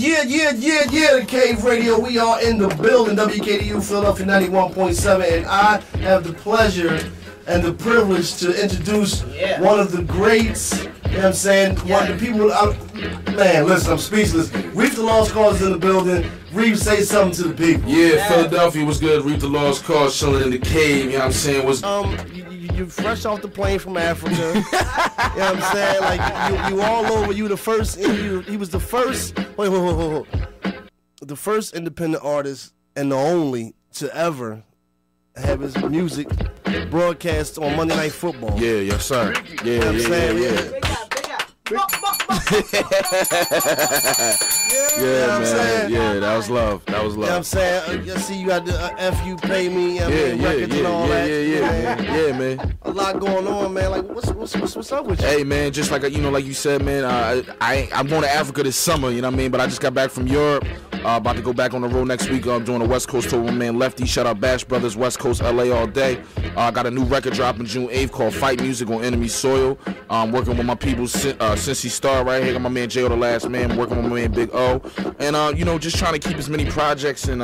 The Cave Radio. We are in the building, WKDU Philadelphia 91.7, and I have the pleasure and the privilege to introduce one of the greats. You know what I'm saying? One of the people. Man, listen, I'm speechless. Reef the Lost Cause in the building. Reef, say something to the people. Yeah, Philadelphia was good. Reef the Lost Cause, chilling in the cave. You know what I'm saying? You fresh off the plane from Africa. You know what I'm saying? Like you all over. You the first. He was the first. Wait. The first independent artist and the only to ever have his music broadcast on Monday Night Football. Yeah, yes sir. Yeah, you know what I'm saying? Yeah, man. Yeah, that was love. That was love. You know what I'm saying? I see you got the F you pay me, records and all that. Yeah, man. A lot going on, man. Like, what's up with you? Hey, man, just like you said, man. I'm going to Africa this summer. You know what I mean? But I just got back from Europe. About to go back on the road next week. I'm doing a West Coast tour with my man Lefty. Shout out Bash Brothers, West Coast, LA all day. I got a new record dropping June 8th called Fight Music on Enemy Soil. Working with my people since he started right here. Got my man J.O. the Last Man. Working with my man Big O. And, just trying to keep as many projects and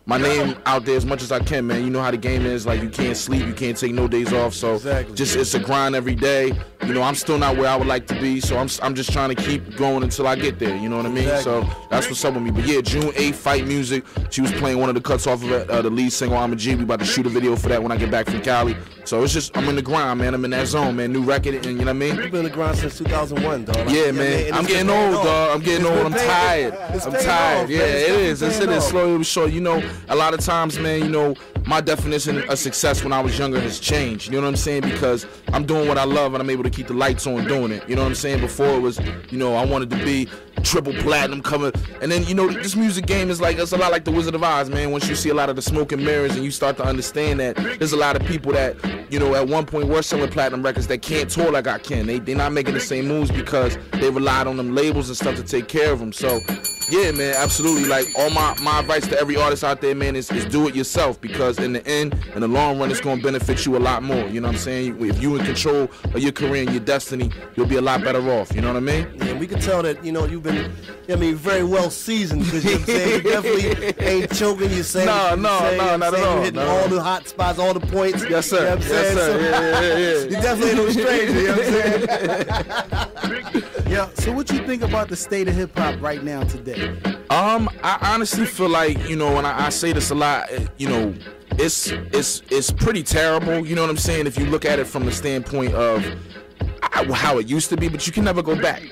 my name out there as much as I can, man. You know how the game is. Like, you can't sleep. You can't take no days off. So it's a grind every day. You know, I'm still not where I would like to be. So I'm just trying to keep going until I get there. You know what I mean? So that's what's up with me. But, yeah, June 8th, Fight Music. She was playing one of the cuts off of the lead single, I'm a G. We about to shoot a video for that when I get back from Cali. So it's just, I'm in the grind, man. I'm in that zone, man. New record, and you know what I mean? You've been in the grind since 2001, dog. Like, yeah, man. I'm getting old, dog. I'm getting old. I'm tired. I'm tired. Yeah, it is. It is slowly but surely. You know, a lot of times, man, you know, my definition of success when I was younger has changed. You know what I'm saying? Because I'm doing what I love and I'm able to keep the lights on doing it. You know what I'm saying? Before it was, you know, I wanted to be triple platinum coming. And then, you know, this music game is like, it's a lot like the Wizard of Oz, man. Once you see a lot of the smoke and mirrors and you start to understand that there's a lot of people that, you know, at one point were selling platinum records that can't tour like I can. They're not making the same moves because they relied on them labels and stuff to take care of them. So, yeah, man, absolutely. Like, all my advice to every artist out there, man, is do it yourself, because in the end, in the long run, it's going to benefit you a lot more. You know what I'm saying? If you in control of your career and your destiny, you'll be a lot better off. You know what I mean? Yeah, we can tell that, you know, you've been, very well seasoned, because you know what I'm saying? You definitely ain't choking. You're saying, no, not at all. You're hitting all the hot spots, all the points. Yes, sir. You know what I'm saying? Yeah. You definitely ain't no stranger. You know what I'm saying? Yeah. So what you think about the state of hip hop right now today? I honestly feel like, you know, and I say this a lot, you know, it's pretty terrible. You know what I'm saying? If you look at it from the standpoint of how it used to be, but you can never go back.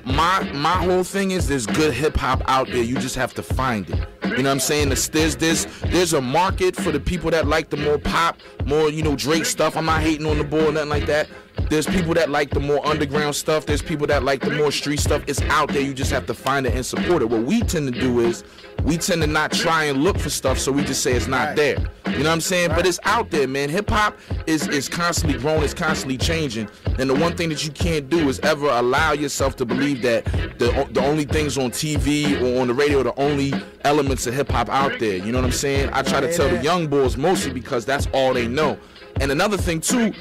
My whole thing is there's good hip hop out there. You just have to find it. You know what I'm saying? There's a market for the people that like the more pop, more, you know, Drake stuff. I'm not hating on the boy or nothing like that. There's people that like the more underground stuff. There's people that like the more street stuff. It's out there. You just have to find it and support it. What we tend to do is we tend to not try and look for stuff, so we just say it's not there. You know what I'm saying? But it's out there, man. Hip-hop is constantly growing. It's constantly changing. And the one thing that you can't do is ever allow yourself to believe that the only things on TV or on the radio are the only elements of hip-hop out there. You know what I'm saying? I try to tell the young boys mostly because that's all they know. And another thing, too,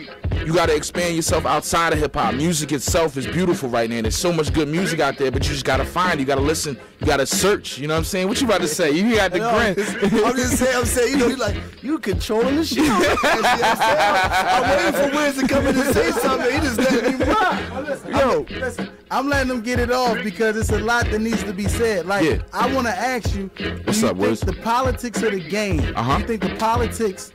you got to expand yourself outside of hip-hop. Music itself is beautiful right now. There's so much good music out there, but you just got to find it. You got to listen. You got to search. You know what I'm saying? What you about to say? You got the grin. I'm saying, you know, you controlling the show. I'm waiting for Wiz to come in and say something. He just letting me rock. Listen, I'm letting them get it off because it's a lot that needs to be said. Like, I want to ask you, what's up, Wiz? The politics of the game, you think the politics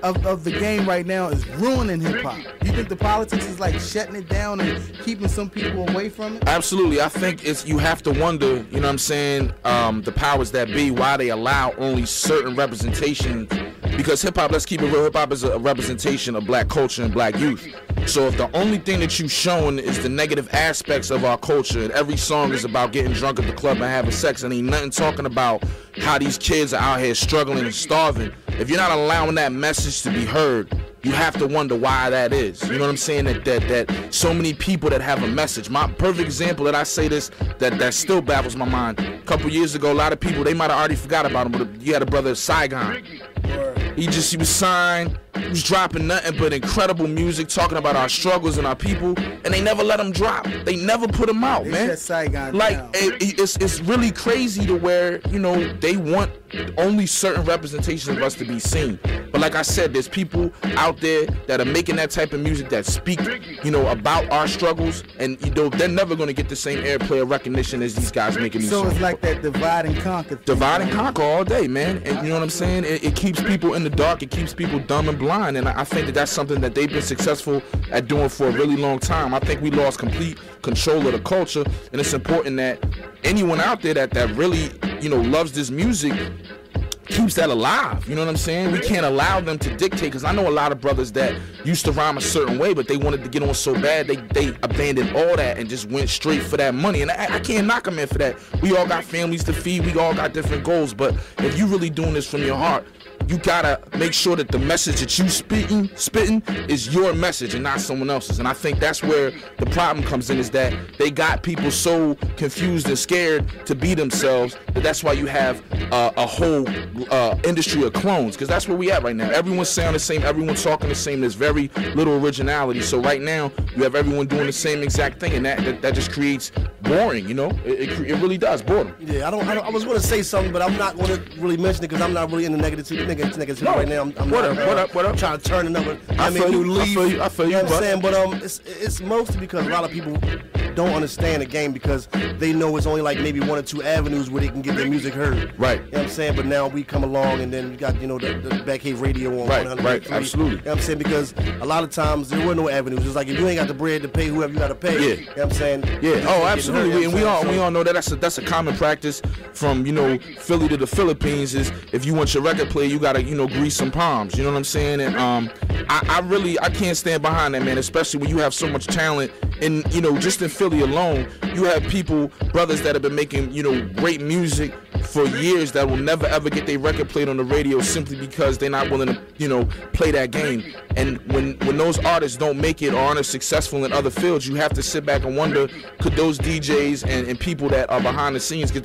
of the game right now is ruining hip-hop? You think the politics is like shutting it down and keeping some people away from it? Absolutely. I think you have to wonder, you know what I'm saying, the powers that be, why they allow only certain representation. Because hip-hop, let's keep it real, hip-hop is a representation of black culture and black youth. So if the only thing that you've shown is the negative aspects of our culture, and every song is about getting drunk at the club and having sex, and ain't nothing talking about how these kids are out here struggling and starving, if you're not allowing that message to be heard, you have to wonder why that is. You know what I'm saying? That so many people that have a message. My perfect example that I say this, that still baffles my mind. A couple years ago, a lot of people, they might have already forgot about him, but you had a brother, Saigon. He was signed. who's dropping nothing but incredible music, talking about our struggles and our people, and they never let them drop. They never put them out, man. Like it's really crazy to where, you know, they want only certain representations of us to be seen. But like I said, there's people out there that are making that type of music that speak, you know, about our struggles, and you know they're never going to get the same airplay or recognition as these guys making these songs. So it's like that divide and conquer thing. Divide and conquer all day, man. And you know what I'm saying? It keeps people in the dark. It keeps people dumb and blind. And I think that that's something that they've been successful at doing for a really long time. I think we lost complete control of the culture, and it's important that anyone out there that really, you know, loves this music keeps that alive. You know what I'm saying? We can't allow them to dictate, because I know a lot of brothers that used to rhyme a certain way, but they wanted to get on so bad they abandoned all that and just went straight for that money. And I can't knock them in for that. We all got families to feed. We all got different goals. But if you really doing this from your heart, you gotta make sure that the message that you spitting is your message and not someone else's. And I think that's where the problem comes in, is that they got people so confused and scared to be themselves that's why you have a whole industry of clones, because that's where we at right now. Everyone sound the same, everyone talking the same. There's very little originality. So right now you have everyone doing the same exact thing, and that just creates boring. You know, it really does boredom. Yeah, I was going to say something, but I'm not going to really mention it because I'm not really in the negativity right now. I'm what up? Trying to turn another. I feel you. You know what I'm saying? But it's mostly because a lot of people don't understand the game, because they know it's only like maybe one or two avenues where they can get their music heard. Right. You know what I'm saying? But now we come along, and then you got, you know, the DacaveRadio on 100. Right. Absolutely. You know what I'm saying? Because a lot of times there were no avenues. It's like if you ain't got the bread to pay whoever you got to pay. Yeah. You know what I'm saying? Yeah. Oh, absolutely. And we all know that that's a common practice from, you know, Philly to the Philippines. Is if you want your record player, you gotta, you know, grease some palms. You know what I'm saying? And I can't stand behind that, man. Especially when you have so much talent. And you know, just in Philly alone, you have brothers that have been making, you know, great music for years that will never ever get their record played on the radio simply because they're not willing to, you know, play that game. And when those artists don't make it or aren't as successful in other fields, you have to sit back and wonder, could those DJs and people that are behind the scenes, if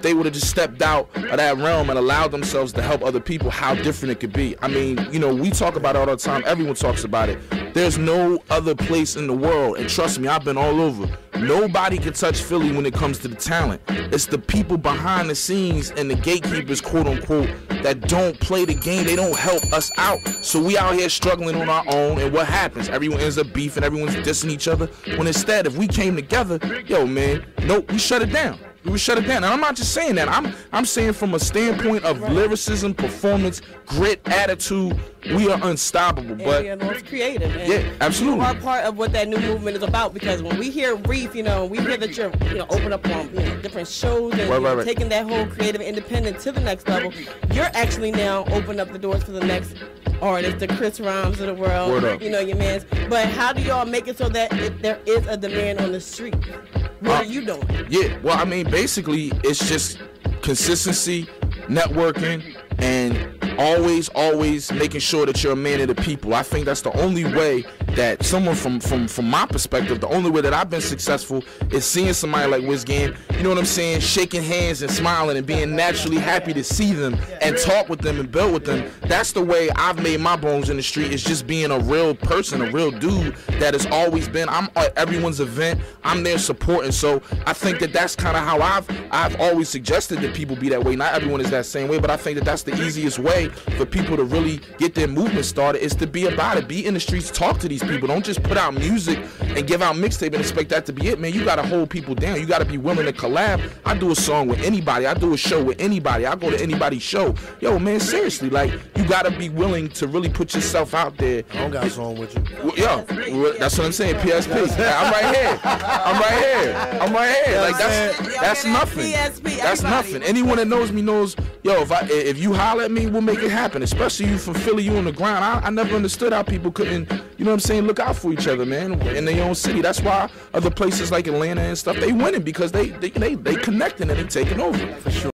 they would have just stepped out of that realm and allowed themselves to help other people, how different it could be. I mean, you know, we talk about it all the time. Everyone talks about it. There's no other place in the world, and trust me, I've been all over. Nobody can touch Philly when it comes to the talent. It's the people behind the scenes and the gatekeepers, quote unquote, that don't play the game. They don't help us out. So we out here struggling on our own, and what happens? Everyone ends up beefing, everyone's dissing each other. When instead, if we came together, yo man, nope, we shut it down. We would shut it down. And I'm not just saying that. I'm saying from a standpoint of lyricism, performance, grit, attitude, we are unstoppable. And but we are the most creative. And yeah, absolutely. You are part of what that new movement is about, because when we hear Reef, you know, we hear that you're, you know, open up on, you know, different shows and right. taking that whole creative independent to the next level. You're actually now opening up the doors for the next artists, the Chris Rhymes of the world, you know, your mans. But how do y'all make it so that there is a demand on the street? What are you doing? Yeah, well, I mean, basically, it's just consistency, networking, and always making sure that you're a man of the people. I think that's the only way that someone from my perspective, the only way that I've been successful is seeing somebody like Wiz Game, you know what I'm saying, shaking hands and smiling and being naturally happy to see them and talk with them and build with them. That's the way I've made my bones in the street, is just being a real person, a real dude that has always been. I'm at everyone's event, I'm there supporting. So I think that that's kind of how I've always suggested that people be that way. Not everyone is that same way, but I think that that's the easiest way for people to really get their movement started, is to be about it, be in the streets, talk to these people. Don't just put out music and give out mixtape and expect that to be it, man. You gotta hold people down. You gotta be willing to collab. I do a song with anybody. I do a show with anybody. I go to anybody's show. Yo, man, seriously, like, you gotta be willing to really put yourself out there. I don't got a song with you. Well, yo, that's what I'm saying. PSP. I'm right here. Like, that's nothing. That's nothing. Anyone that knows me knows, yo, if you holler at me, we'll make it happen. Especially you from Philly, you on the ground. I never understood how people couldn't, you know what I'm saying, look out for each other, man, in their own city. That's why other places like Atlanta and stuff, they winning, because they connecting and they taking over. For sure.